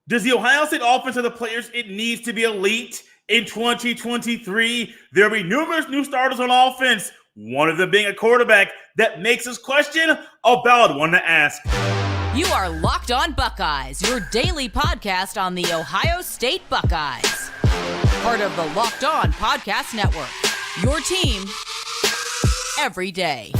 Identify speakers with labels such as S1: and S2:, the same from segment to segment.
S1: Does the Ohio State offense have the players it needs to be elite in 2023? There will be numerous new starters on offense, one of them being a quarterback that makes us question a valid one to ask.
S2: You are Locked On Buckeyes, your daily podcast on the Ohio State Buckeyes. Part of the Locked On Podcast Network, your team every day.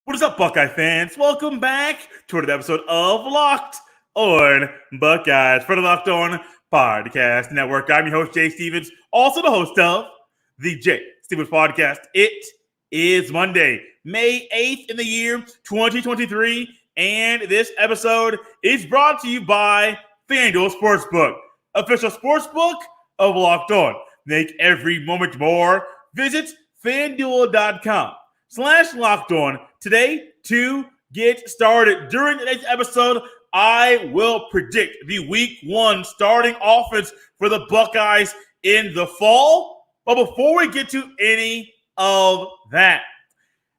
S1: What is up, Buckeye fans? Welcome back to another episode of Locked On Buckeyes for the Locked On Podcast Network. I'm your host, Jay Stevens, also the host of the Jay Stevens Podcast. It is Monday, May 8th in the year 2023, and this episode is brought to you by FanDuel Sportsbook, official sportsbook of Locked On. Make every moment more. Visit FanDuel.com/Locked On today to get started. During today's episode, I will predict the week one starting offense for the Buckeyes in the fall. But before we get to any of that,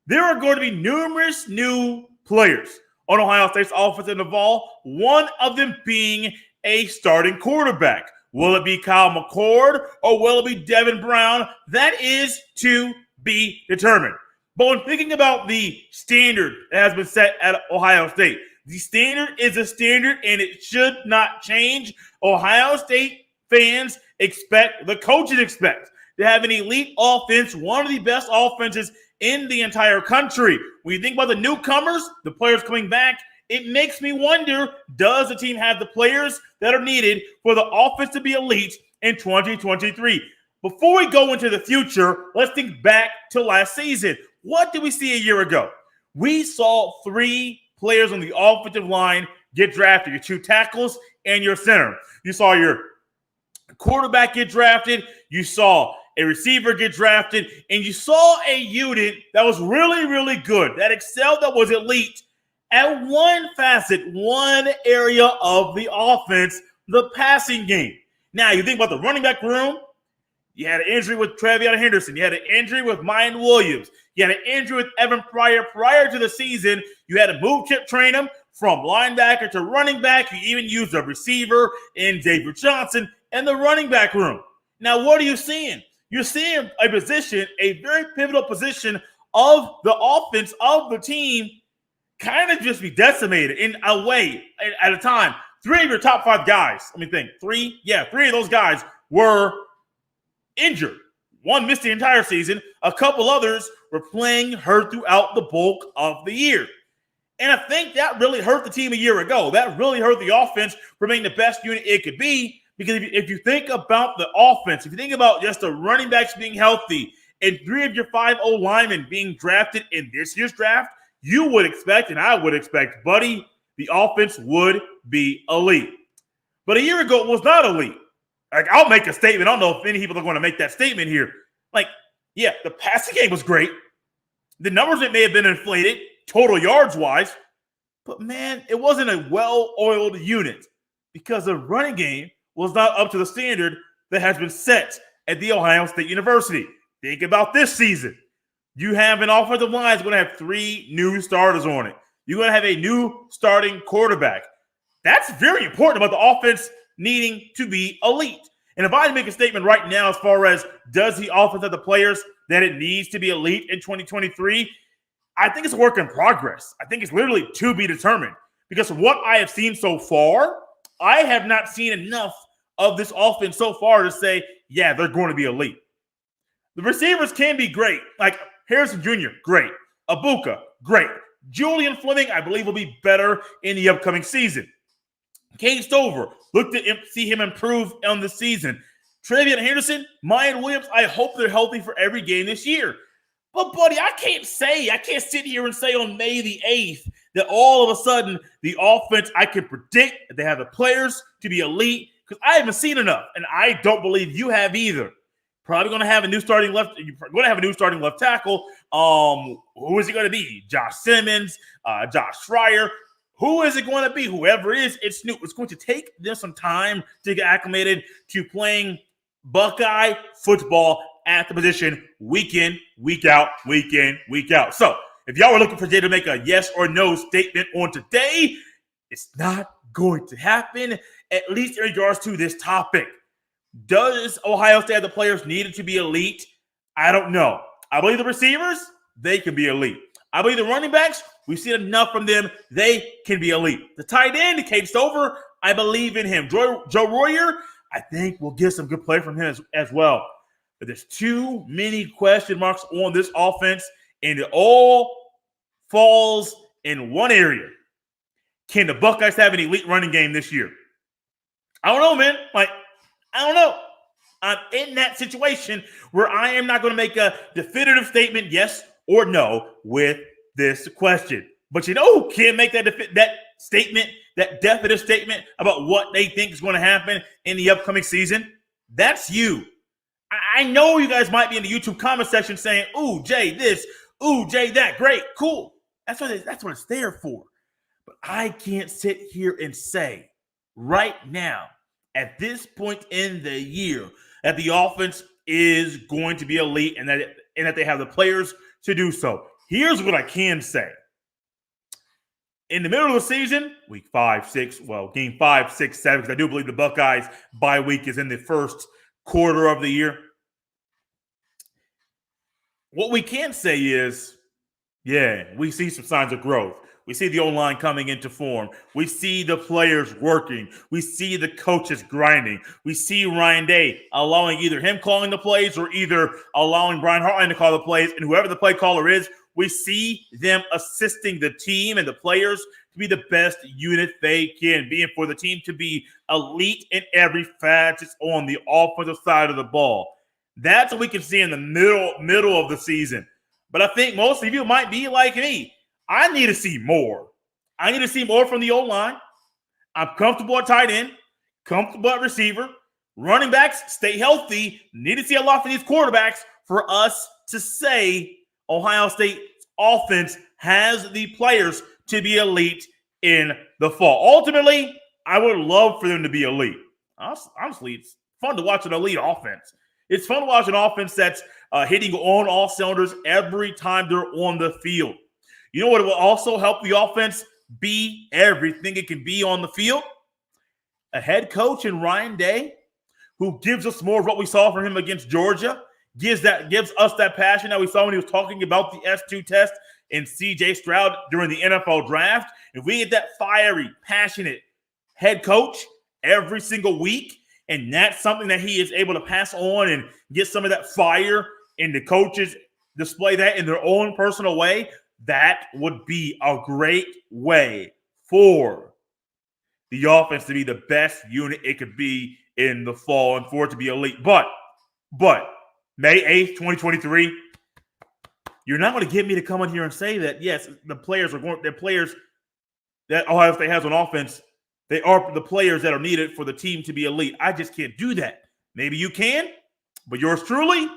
S1: there are going to be numerous new players on Ohio State's offense in the fall, one of them being a starting quarterback. Will it be Kyle McCord or will it be Devin Brown? That is to be determined. But when thinking about the standard that has been set at Ohio State, the standard is a standard and it should not change. Ohio State fans expect, the coaches expect, to have an elite offense, one of the best offenses in the entire country. When you think about the newcomers, the players coming back, it makes me wonder, does the team have the players that are needed for the offense to be elite in 2023? Before we go into the future, let's think back to last season. What did we see a year ago? We saw three players on the offensive line get drafted, your two tackles and your center. You saw your quarterback get drafted, you saw a receiver get drafted, and you saw a unit that was really, really good, that excelled, that was elite at one facet, one area of the offense, the passing game. Now, you think about the running back room, you had an injury with Travion Henderson. You had an injury with Mayan Williams. You had an injury with Evan Pryor prior to the season. You had to move chip train him from linebacker to running back. You even used a receiver in David Johnson in the running back room. Now, what are you seeing? You're seeing a position, a very pivotal position of the offense of the team kind of just be decimated in a way at a time. Three of your top five guys, three of those guys were injured. One missed the entire season. A couple others were playing hurt throughout the bulk of the year. And I think that really hurt the team a year ago. That really hurt the offense from being the best unit it could be. Because if you think about the offense, if you think about just the running backs being healthy and three of your 5 O-linemen being drafted in this year's draft, you would expect, and I would expect, buddy, the offense would be elite. But a year ago, it was not elite. I'll make a statement. I don't know if many people are going to make that statement here. The passing game was great. The numbers that may have been inflated, total yards-wise. But, man, it wasn't a well-oiled unit because the running game was not up to the standard that has been set at The Ohio State University. Think about this season. You have an offensive line that's going to have 3 new starters on it. You're going to have a new starting quarterback. That's very important about the offense needing to be elite. And if I make a statement right now as far as does the offense have the players that it needs to be elite in 2023, I think it's a work in progress. I think it's literally to be determined. Because from what I have seen so far, I have not seen enough of this offense so far to say, yeah, they're going to be elite. The receivers can be great. Like Harrison Jr., great. Abuka, great. Julian Fleming, I believe, will be better in the upcoming season. Kane Stover, look to see him improve on the season. Travion Henderson, Mayan Williams, I hope they're healthy for every game this year. But, buddy, I can't sit here and say on May the 8th that all of a sudden the offense, I can predict that they have the players to be elite because I haven't seen enough, and I don't believe you have either. Probably going to have a new starting left. You're going to have a new starting left tackle. Who is it going to be? Josh Simmons, Josh Fryer. Who is it going to be? Whoever it is, it's new. It's going to take them some time to get acclimated to playing Buckeye football at the position week in, week out, week in, week out. So if y'all were looking for Jay to make a yes or no statement on today, it's not going to happen, at least in regards to this topic. Does Ohio State have the players needed to be elite? I don't know. I believe the receivers, they can be elite. I believe the running backs, we've seen enough from them. They can be elite. The tight end, Cade Stover, I believe in him. Joe Royer, I think we'll get some good play from him as well. But there's too many question marks on this offense, and it all falls in one area. Can the Buckeyes have an elite running game this year? I don't know, man. I don't know. I'm in that situation where I am not going to make a definitive statement, yes or no, with this question. But you know who can make that statement, that definitive statement about what they think is going to happen in the upcoming season? That's you. I know you guys might be in the YouTube comment section saying, ooh, Jay, this, ooh, Jay, that. Great, cool. That's what it's there for. But I can't sit here and say right now, at this point in the year, that the offense is going to be elite and that they have the players to do so. Here's what I can say. In the middle of the season, week 5, 6, game 5, 6, 7, because I do believe the Buckeyes bye week is in the first quarter of the year. What we can say is, yeah, we see some signs of growth. We see the O-line coming into form. We see the players working. We see the coaches grinding. We see Ryan Day allowing either him calling the plays or either allowing Brian Hartline to call the plays. And whoever the play caller is, we see them assisting the team and the players to be the best unit they can be, and for the team to be elite in every facet on the offensive side of the ball. That's what we can see in the middle of the season. But I think most of you might be like me. I need to see more. I need to see more from the O-line. I'm comfortable at tight end, comfortable at receiver. Running backs, stay healthy. Need to see a lot from these quarterbacks for us to say Ohio State's offense has the players to be elite in the fall. Ultimately, I would love for them to be elite. Honestly, it's fun to watch an elite offense. It's fun to watch an offense that's hitting on all cylinders every time they're on the field. You know what will also help the offense be everything it can be on the field? A head coach in Ryan Day who gives us more of what we saw from him against Georgia, gives us that passion that we saw when he was talking about the S2 test and C.J. Stroud during the NFL draft. If we get that fiery, passionate head coach every single week, and that's something that he is able to pass on and get some of that fire, and the coaches display that in their own personal way, that would be a great way for the offense to be the best unit it could be in the fall and for it to be elite. But May 8th, 2023, you're not going to get me to come in here and say that, yes, the players that Ohio State has on offense, they are the players that are needed for the team to be elite. I just can't do that. Maybe you can, but yours truly,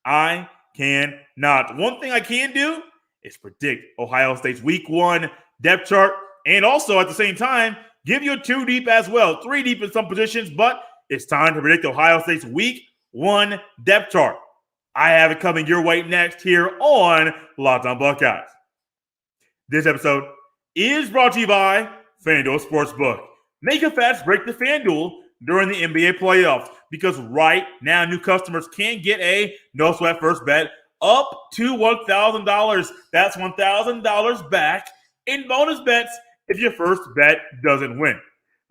S1: I cannot. One thing I can do is predict Ohio State's week 1 depth chart, and also at the same time, give you a 2 deep as well, 3 deep in some positions, but it's time to predict Ohio State's week 1 depth chart. I have it coming your way next here on Locked On Buckeyes. This episode is brought to you by FanDuel Sportsbook. Make a fast break to FanDuel during the NBA playoffs, because right now new customers can get a no sweat first bet up to $1,000. That's $1,000 back in bonus bets if your first bet doesn't win.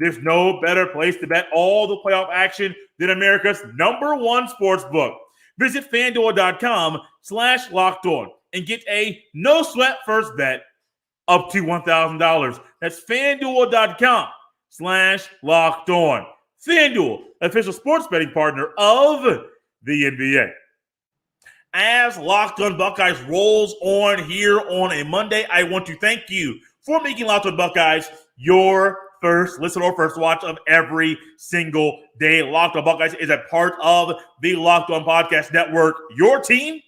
S1: There's no better place to bet all the playoff action than America's #1 sports book. Visit FanDuel.com/LockedOn and get a no sweat first bet up to $1,000. That's FanDuel.com/LockedOn. FanDuel, official sports betting partner of the NBA. As Locked On Buckeyes rolls on here on a Monday, I want to thank you for making Locked On Buckeyes your first listen or first watch of every single day. Locked On Buckeyes is a part of the Locked On Podcast Network, your team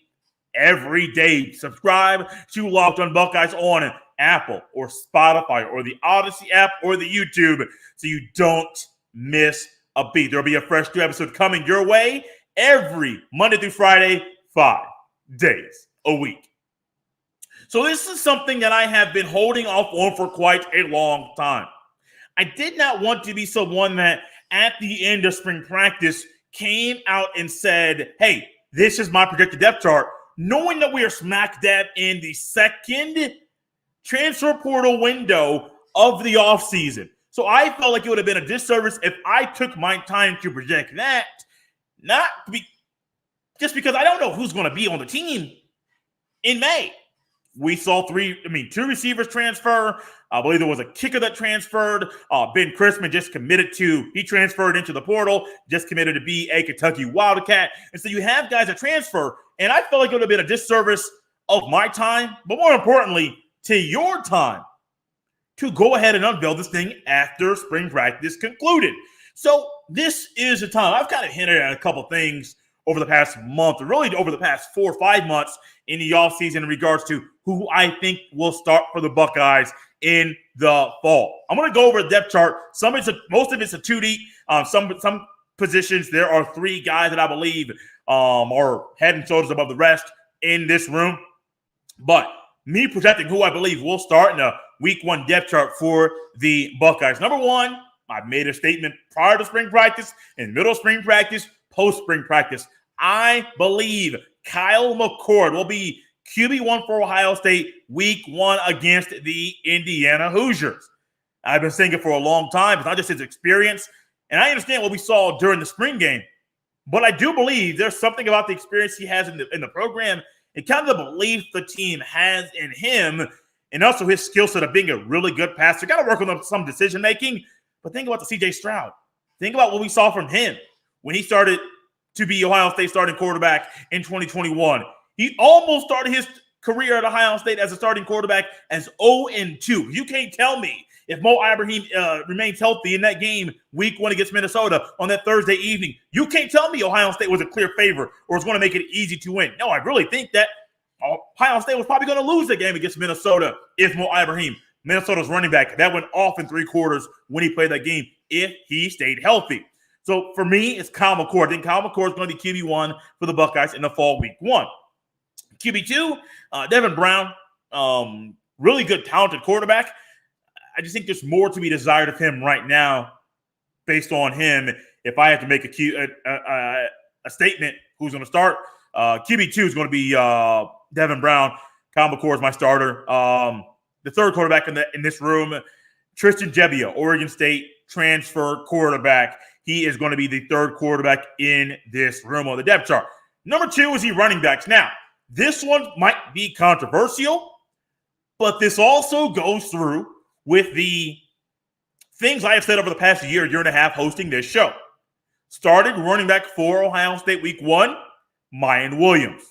S1: every day. Subscribe to Locked On Buckeyes on Apple or Spotify or the Odyssey app or the YouTube so you don't miss a beat. There'll be a fresh new episode coming your way every Monday through Friday, 5 days a week. So this is something that I have been holding off on for quite a long time. I did not want to be someone that at the end of spring practice came out and said, hey, this is my projected depth chart, knowing that we are smack dab in the second transfer portal window of the offseason. So I felt like it would have been a disservice if I took my time to project that, just because I don't know who's going to be on the team in May. We saw two receivers transfer. I believe there was a kicker that transferred. Ben Chrisman he transferred into the portal, just committed to be a Kentucky Wildcat. And so you have guys that transfer, and I felt like it would have been a disservice of my time, but more importantly, to your time, to go ahead and unveil this thing after spring practice concluded. So this is the time. I've kind of hinted at a couple things over the past month, or really over the past 4 or 5 months in the offseason in regards to who I think will start for the Buckeyes in the fall. I'm going to go over the depth chart. Most of it's a 2 deep. Some positions, there are 3 guys that I believe are head and shoulders above the rest in this room. But me projecting who I believe will start in the week 1 depth chart for the Buckeyes. Number 1, I made a statement prior to spring practice, in middle of spring practice, post-spring practice. I believe Kyle McCord will be QB1 for Ohio State week 1 against the Indiana Hoosiers. I've been saying it for a long time. It's not just his experience. And I understand what we saw during the spring game. But I do believe there's something about the experience he has in the program and kind of the belief the team has in him, and also his skill set of being a really good passer. Got to work on some decision-making. But think about the C.J. Stroud. Think about what we saw from him when he started to be Ohio State starting quarterback in 2021. He almost started his career at Ohio State as a starting quarterback as 0-2. You can't tell me if Mo Ibrahim remains healthy in that game week 1 against Minnesota on that Thursday evening. You can't tell me Ohio State was a clear favorite or was going to make it easy to win. No, I really think that Ohio State was probably going to lose the game against Minnesota if Mo Ibrahim, Minnesota's running back, that went off in 3 quarters when he played that game if he stayed healthy. So for me, it's Kyle McCord. I think Kyle McCord is going to be QB1 for the Buckeyes in the fall week 1. QB2, Devin Brown, really good, talented quarterback. I just think there's more to be desired of him right now based on him. If I have to make a statement, who's going to start? QB2 is going to be Devin Brown. Kyle McCord is my starter. The third quarterback in this room, Tristan Gebbia, Oregon State transfer quarterback. He is going to be the third quarterback in this room on the depth chart. Number 2 is the running backs. Now, this one might be controversial, but this also goes through with the things I have said over the past year and a half hosting this show. Started running back for Ohio State week 1, Mayan Williams.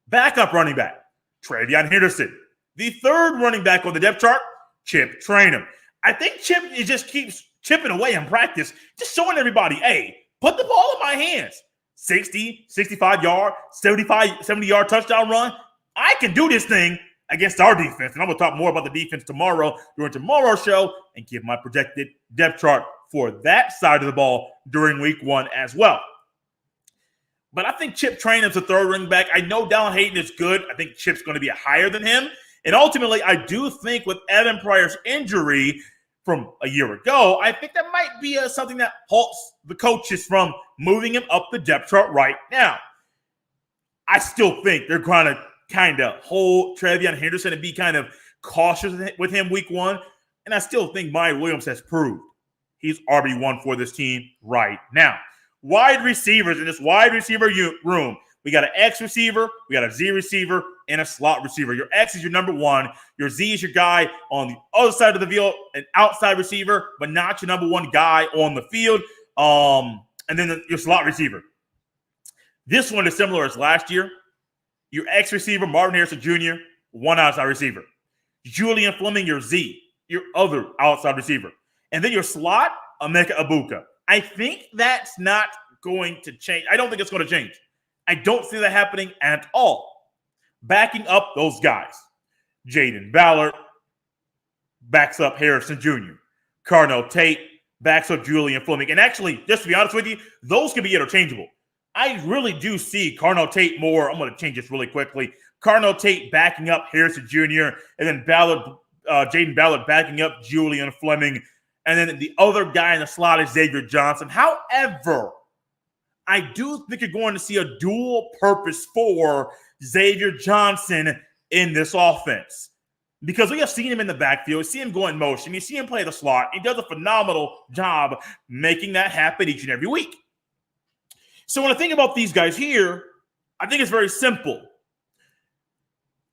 S1: Backup running back, Travion Henderson. The third running back on the depth chart, Chip Traynham. I think Chip just keeps chipping away in practice, just showing everybody, hey, put the ball in my hands. 60, 65-yard, 70-yard touchdown run. I can do this thing against our defense. And I'm going to talk more about the defense tomorrow during tomorrow's show and give my projected depth chart for that side of the ball during week 1 as well. But I think Chip Traynham's the third running back. I know Dallin Hayden is good. I think Chip's going to be higher than him. And ultimately, I do think with Evan Pryor's injury from a year ago, I think that might be something that halts the coaches from moving him up the depth chart right now. I still think they're going to kind of hold Travion Henderson and be kind of cautious with him week 1. And I still think Mayan Williams has proved he's RB1 for this team right now. Wide receivers in this wide receiver room. We got an X receiver, we got a Z receiver, and a slot receiver. Your X is your number 1. Your Z is your guy on the other side of the field, an outside receiver, but not your number 1 guy on the field. And then your slot receiver. This one is similar as last year. Your X receiver, Marvin Harrison Jr., 1 outside receiver. Julian Fleming, your Z, your other outside receiver. And then your slot, Emeka Egbuka. I think that's not going to change. I don't think it's going to change. I don't see that happening at all. Backing up those guys, Jaden Ballard backs up Harrison Jr. Carnell Tate backs up Julian Fleming. And actually, just to be honest with you, those can be interchangeable. I really do see Carnell Tate more. I'm going to change this really quickly. Carnell Tate backing up Harrison Jr. and then Jaden Ballard backing up Julian Fleming. And then the other guy in the slot is Xavier Johnson. However, I do think you're going to see a dual purpose for Xavier Johnson in this offense. Because we have seen him in the backfield. We see him go in motion. You see him play the slot. He does a phenomenal job making that happen each and every week. So when I think about these guys here, I think it's very simple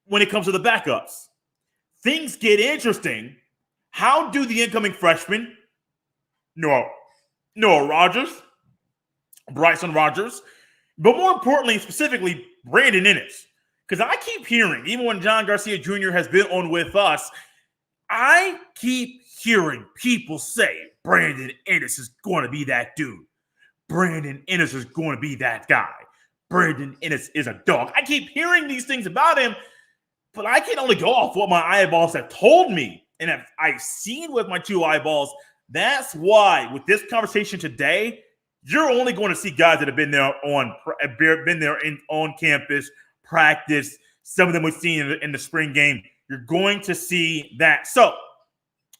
S1: when it comes to the backups. Things get interesting. How do the incoming freshmen, Noah Rogers, Bryson Rogers, but more importantly, specifically, Brandon Ennis? Because I keep hearing, even when John Garcia Jr. has been on with us, I keep hearing people say Brandon Ennis is going to be that dude. Brandon Ennis is going to be that guy. Brandon Ennis is a dog. I keep hearing these things about him, but I can only go off what my eyeballs have told me. And if I've seen with my two eyeballs, that's why with this conversation today, you're only going to see guys that have been there on campus, practice. Some of them we've seen in the spring game. You're going to see that. So,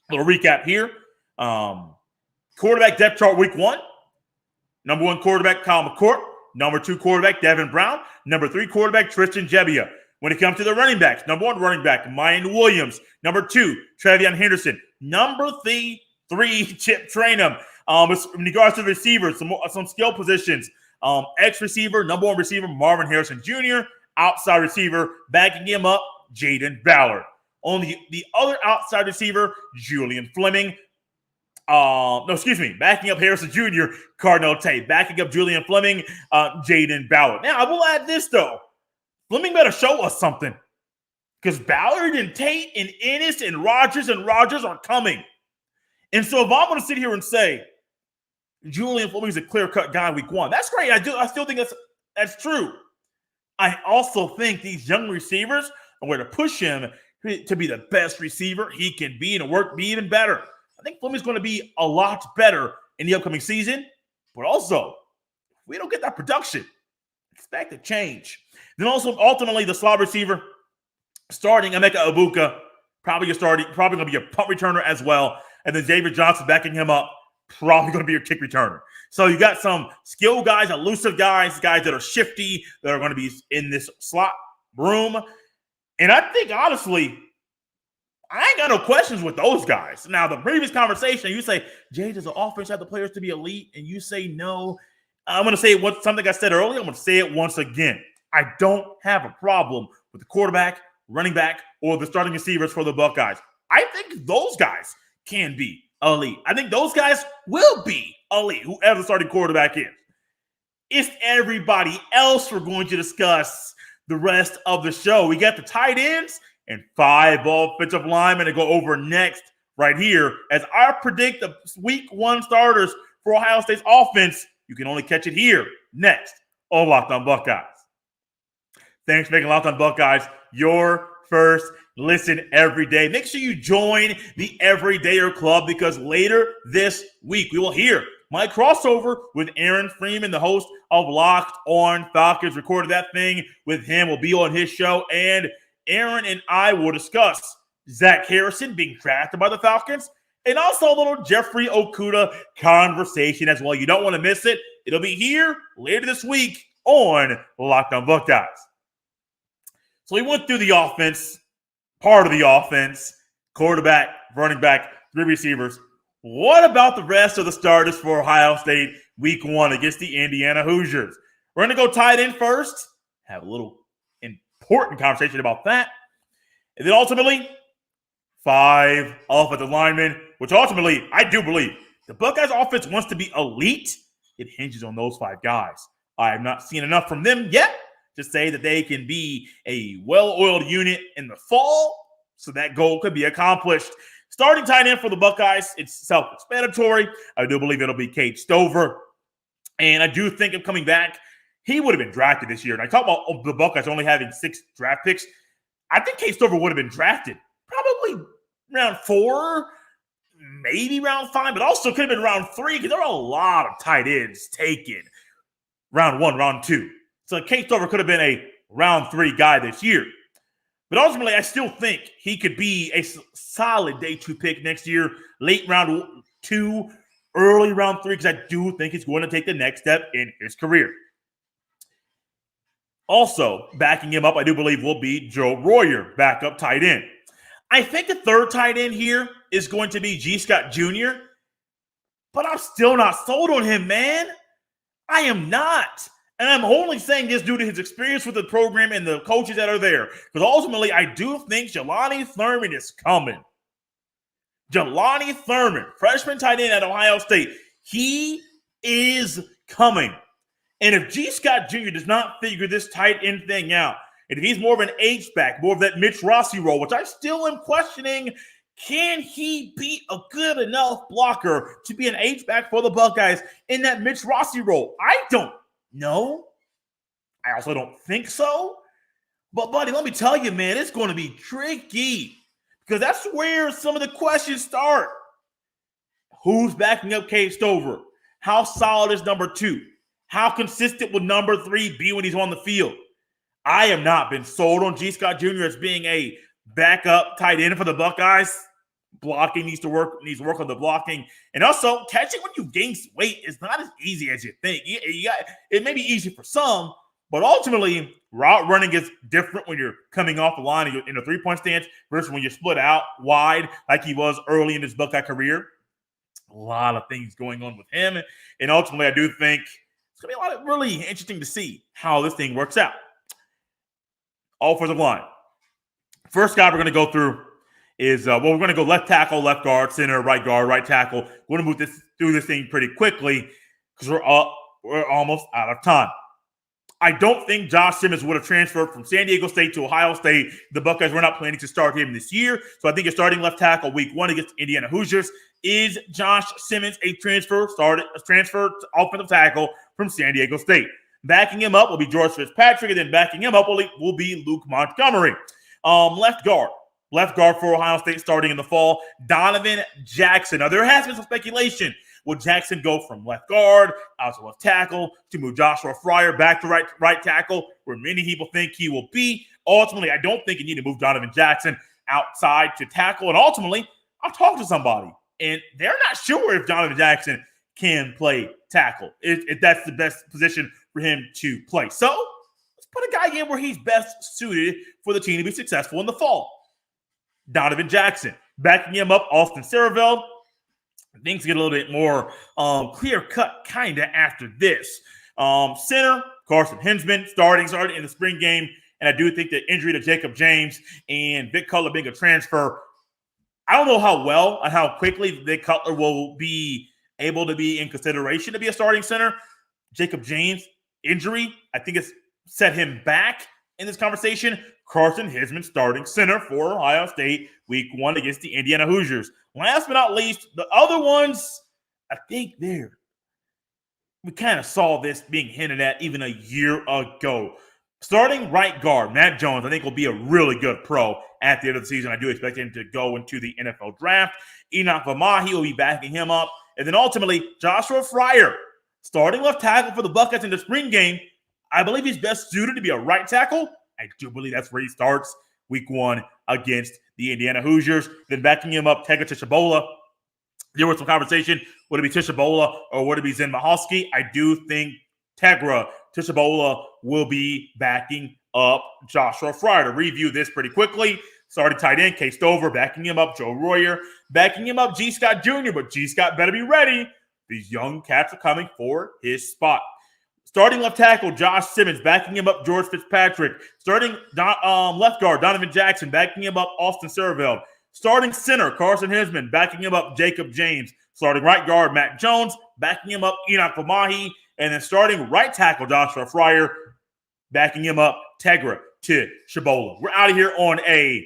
S1: a little recap here. Quarterback depth chart week 1. Number 1 quarterback, Kyle McCourt. Number 2 quarterback, Devin Brown. Number 3 quarterback, Tristan Gebbia. When it comes to the running backs, number 1 running back, Mayan Williams. Number 2, Travion Henderson. Number 3, Chip Trainum. In regards to the receivers, some skill positions. Ex-receiver, number 1 receiver, Marvin Harrison Jr. Outside receiver, backing him up, Jaden Ballard. On the other outside receiver, Julian Fleming. Backing up Harrison Jr., Carnell Tate. Backing up Julian Fleming, Jaden Ballard. Now, I will add this, though. Fleming better show us something. Because Ballard and Tate and Ennis and Rogers are coming. And so if I'm going to sit here and say Julian Fleming is a clear-cut guy week 1, that's great. I still think that's true. I also think these young receivers are going to push him to be the best receiver he can be and be even better. I think Fleming's going to be a lot better in the upcoming season. But also, if we don't get that production, expect a change. Then also, ultimately, the slot receiver, starting Emeka Ibuka, probably going to be a punt returner as well. And then Xavier Johnson backing him up, probably going to be a kick returner. So you got some skilled guys, elusive guys that are shifty, that are going to be in this slot room. And I think, honestly, I ain't got no questions with those guys. Now, the previous conversation, you say, Jay, does the offense have the players to be elite? And you say no. I'm going to say something I said earlier. I'm going to say it once again. I don't have a problem with the quarterback, running back, or the starting receivers for the Buckeyes. I think those guys can be elite. I think those guys will be elite, whoever the starting quarterback is. It's everybody else we're going to discuss the rest of the show. We got the tight ends and 5 offensive linemen to go over next right here. As I predict the week 1 starters for Ohio State's offense, you can only catch it here next on Locked On Buckeyes. Thanks for making Locked On Buckeyes your first listen every day. Make sure you join the Everydayer Club because later this week we will hear my crossover with Aaron Freeman, the host of Locked On Falcons. Recorded that thing with him. Will be on his show, and Aaron and I will discuss Zach Harrison being drafted by the Falcons and also a little Jeffrey Okudah conversation as well. You don't want to miss it. It'll be here later this week on Locked On Buckeyes. So we went through the offense, part of the offense, quarterback, running back, 3 receivers. What about the rest of the starters for Ohio State week 1 against the Indiana Hoosiers? We're going to go tight end first, have a little important conversation about that. And then ultimately, 5 offensive linemen, which ultimately, I do believe, the Buckeyes offense wants to be elite. It hinges on those 5 guys. I have not seen enough from them yet to say that they can be a well-oiled unit in the fall, so that goal could be accomplished. Starting tight end for the Buckeyes, it's self-explanatory. I do believe it'll be Cade Stover, and I do think of coming back, he would have been drafted this year. And I talk about the Buckeyes only having 6 draft picks. I think Cade Stover would have been drafted probably around 4, maybe round 5, but also could have been round 3 because there are a lot of tight ends taken round 1, round 2. So Case Stover could have been a round 3 guy this year. But ultimately, I still think he could be a solid day 2 pick next year, late round 2, early round 3, because I do think he's going to take the next step in his career. Also, backing him up, I do believe, will be Joe Royer, backup tight end. I think the third tight end here is going to be G. Scott Jr., but I'm still not sold on him, man. I am not. And I'm only saying this due to his experience with the program and the coaches that are there. Because ultimately, I do think Jelani Thurman is coming. Jelani Thurman, freshman tight end at Ohio State. He is coming. And if G. Scott Jr. does not figure this tight end thing out, and if he's more of an H-back, more of that Mitch Rossi role, which I still am questioning, can he be a good enough blocker to be an H-back for the Buckeyes in that Mitch Rossi role? I don't know. I also don't think so. But, buddy, let me tell you, man, it's going to be tricky because that's where some of the questions start. Who's backing up Cade Stover? How solid is number 2? How consistent will number 3 be when he's on the field? I have not been sold on G. Scott Jr. as being a backup tight end for the Buckeyes. Blocking needs to work on the blocking. And also, catching when you gain weight is not as easy as you think. It may be easy for some, but ultimately, route running is different when you're coming off the line in a three-point stance versus when you're split out wide like he was early in his Buckeye career. A lot of things going on with him. And ultimately, I do think it's going to be a lot of really interesting to see how this thing works out. Offensive line. First guy we're going to go through is, we're going to go left tackle, left guard, center, right guard, right tackle. We're going to move through this thing pretty quickly because we're almost out of time. I don't think Josh Simmons would have transferred from San Diego State to Ohio State. The Buckeyes were not planning to start him this year. So I think you're starting left tackle week 1 against Indiana Hoosiers. Is Josh Simmons a transferred offensive tackle from San Diego State? Backing him up will be George Fitzpatrick, and then backing him up will be Luke Montgomery. Left guard for Ohio State starting in the fall, Donovan Jackson. Now, there has been some speculation. Will Jackson go from left guard out to left tackle to move Joshua Fryer back to right tackle, where many people think he will be? Ultimately, I don't think you need to move Donovan Jackson outside to tackle. And ultimately, I'll talk to somebody, and they're not sure if Donovan Jackson can play tackle, if that's the best position for him to play. So let's put a guy in where he's best suited for the team to be successful in the fall. Donovan Jackson. Backing him up, Austin Saraveld. Things get a little bit more clear-cut kind of after this. Center, Carson Hinsman, starting in the spring game. And I do think the injury to Jacob James and Vic Cutler being a transfer, I don't know how well and how quickly Vic Cutler will be able to be in consideration to be a starting center. Jacob James' injury, I think it's set him back in this conversation. Carson Hinsman starting center for Ohio State week 1 against the Indiana Hoosiers. Last but not least, the other ones, I think we kind of saw this being hinted at even a year ago. Starting right guard, Matt Jones, I think will be a really good pro at the end of the season. I do expect him to go into the NFL draft. Enoch Vamahi will be backing him up. And then ultimately, Joshua Fryer, starting left tackle for the Buckeyes in the spring game. I believe he's best suited to be a right tackle. I do believe that's where he starts week 1 against the Indiana Hoosiers. Then backing him up, Tegra Tishabola. There was some conversation. Would it be Tishabola or would it be Zen Mahalski? I do think Tegra Tishabola will be backing up Joshua Fryer. To review this pretty quickly, starting tight end, Cade Stover. Backing him up, Joe Royer. Backing him up, G. Scott Jr., but G. Scott better be ready. These young cats are coming for his spot. Starting left tackle, Josh Simmons. Backing him up, George Fitzpatrick. Starting left guard, Donovan Jackson. Backing him up, Austin Saraveld. Starting center, Carson Hinsman. Backing him up, Jacob James. Starting right guard, Matt Jones. Backing him up, Enoch Vamahi. And then starting right tackle, Joshua Fryer. Backing him up, Tegra Tishabola. We're out of here on a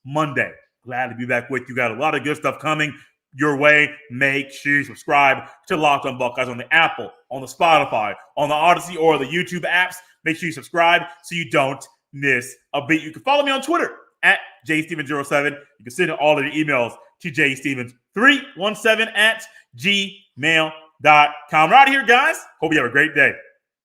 S1: Monday. Glad to be back with you. Got a lot of good stuff coming your way. Make sure you subscribe to Locked On Buckeyes on the Apple, on the Spotify, on the Odyssey, or the YouTube apps. Make sure you subscribe so you don't miss a beat. You can follow me on Twitter at JSteven07. You can send all of your emails tjstevens317 at gmail.com. We're out of here, guys. Hope you have a great day.